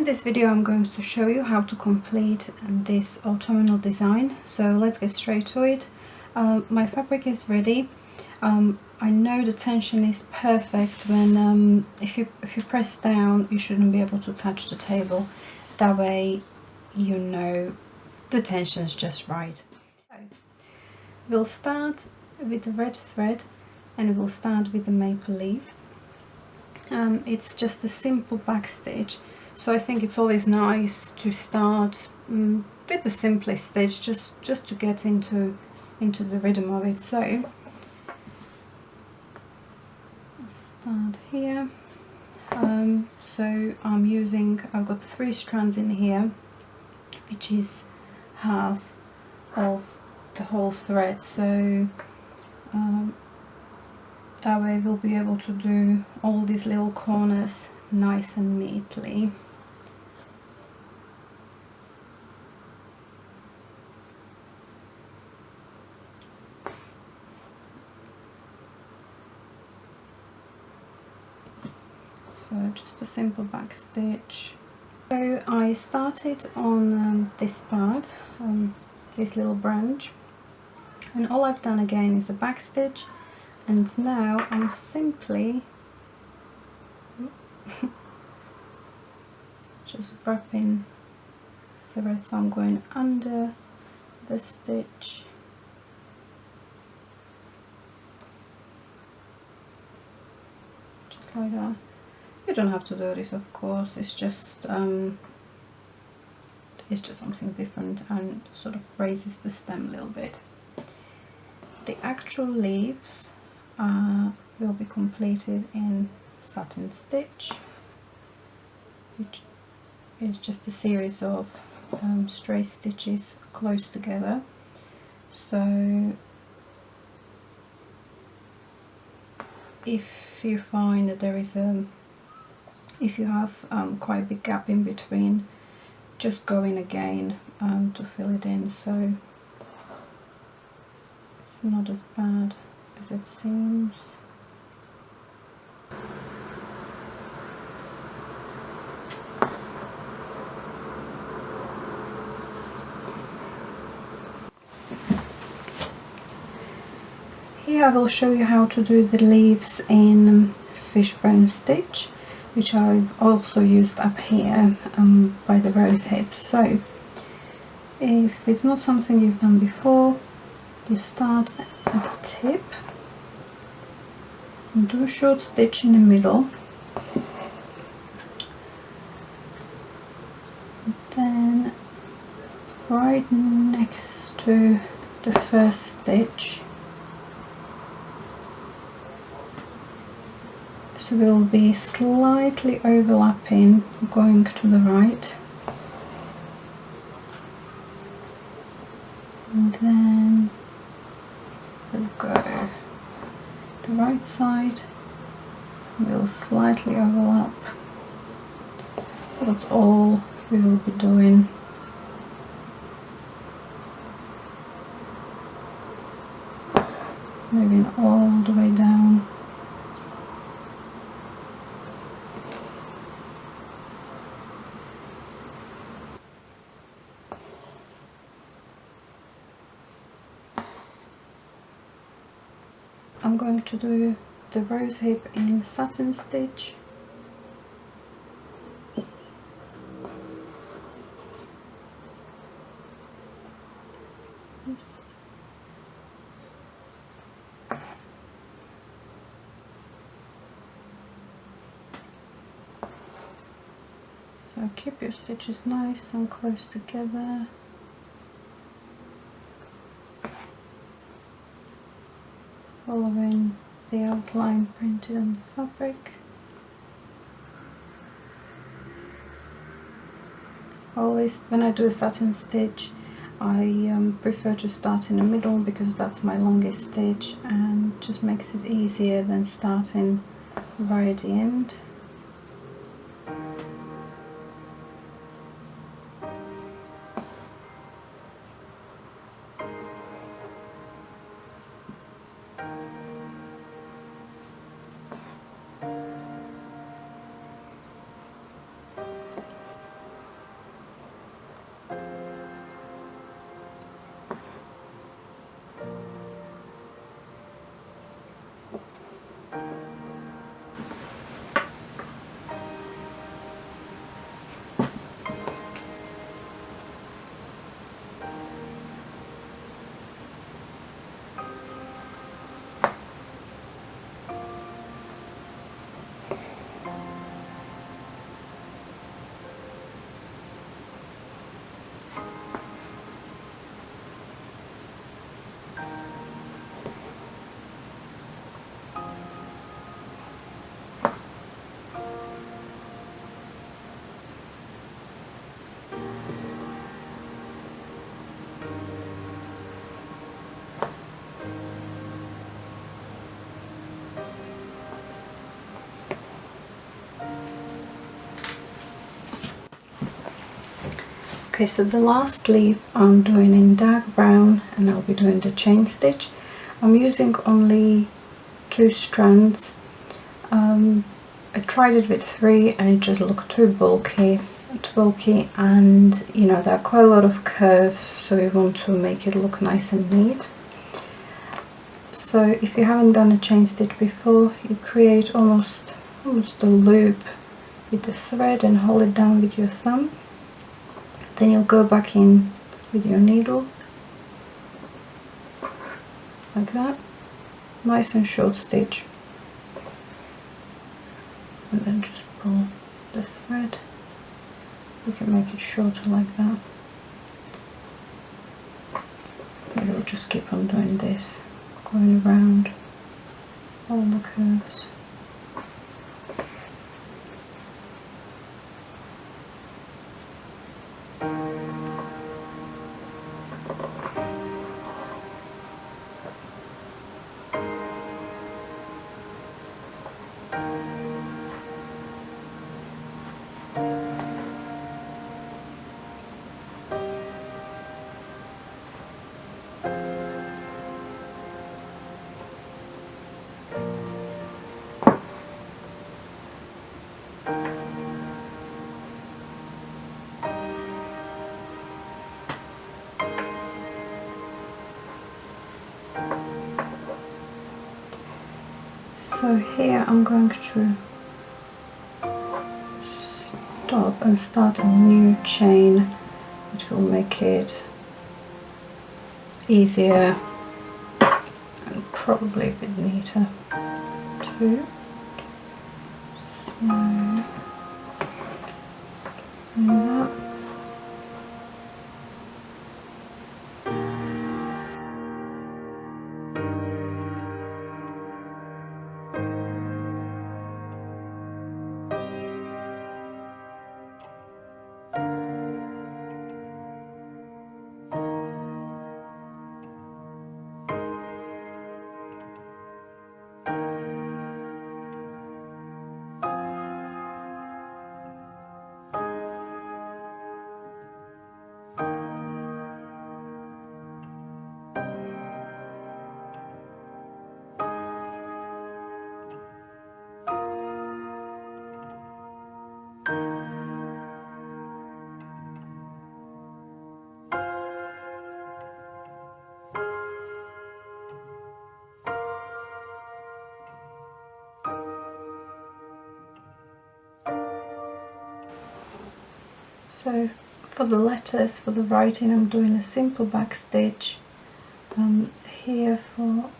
In this video I'm going to show you how to complete this autumnal design, so let's get straight to it. My fabric is ready. I know the tension is perfect when if you press down you shouldn't be able to touch the table. That way you know the tension is just right. So, we'll start with the red thread and we'll start with the maple leaf. It's just a simple backstitch. So I think it's always nice to start with the simplest stitch, just to get into the rhythm of it. So start here. So I've got 3 strands in here, which is half of the whole thread. So that way we'll be able to do all these little corners nice and neatly. So just a simple back stitch. So I started on this part, this little branch, and all I've done again is a back stitch, and now I'm simply just wrapping thread. So I'm going under the stitch, just like that. You don't have to do this, of course. It's just something different and sort of raises the stem a little bit. The actual leaves will be completed in satin stitch, which is just a series of straight stitches close together. So if you find that there is if you have quite a big gap in between, just go in again to fill it in, so it's not as bad as it seems. Here I will show you how to do the leaves in fishbone stitch, which I've also used up here by the rose hip. So if it's not something you've done before, you start at the tip and do a short stitch in the middle, then right next to the first stitch, so we'll be slightly overlapping, going to the right, and then we'll go the right side, we'll slightly overlap. So that's all we will be doing. Moving all the way down. I'm going to do the rose hip in satin stitch. So keep your stitches nice and close together. Following the outline printed on the fabric. Always when I do a satin stitch, I prefer to start in the middle because that's my longest stitch and just makes it easier than starting right at the end. Okay, so the last sleeve I'm doing in dark brown, and I'll be doing the chain stitch. I'm using only 2 strands. I tried it with 3 and it just looked too bulky, and you know, there are quite a lot of curves, so we want to make it look nice and neat. So if you haven't done a chain stitch before, you create almost a loop with the thread and hold it down with your thumb. Then you'll go back in with your needle like that, nice and short stitch, and then just pull the thread. You can make it shorter like that. And you'll just keep on doing this, going around all the curves. So here I'm going to stop and start a new chain, which will make it easier and probably a bit neater too. So like that. So for the letters, for the writing, I'm doing a simple back stitch. Here for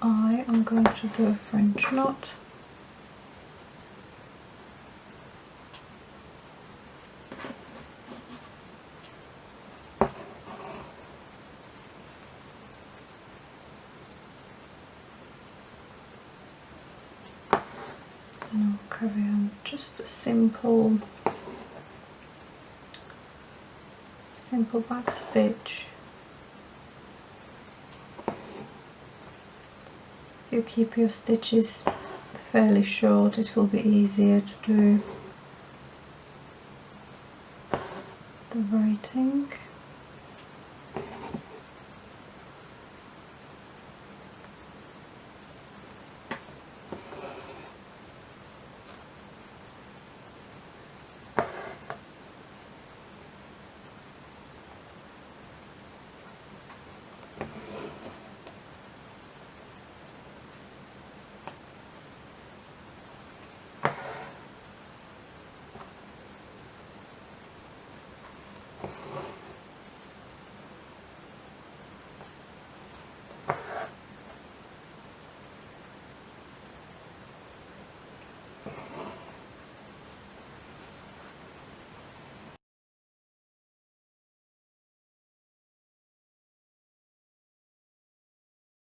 I, I'm going to do a French knot. Then I'll carry on just a simple back stitch. If you keep your stitches fairly short, it will be easier to do the writing.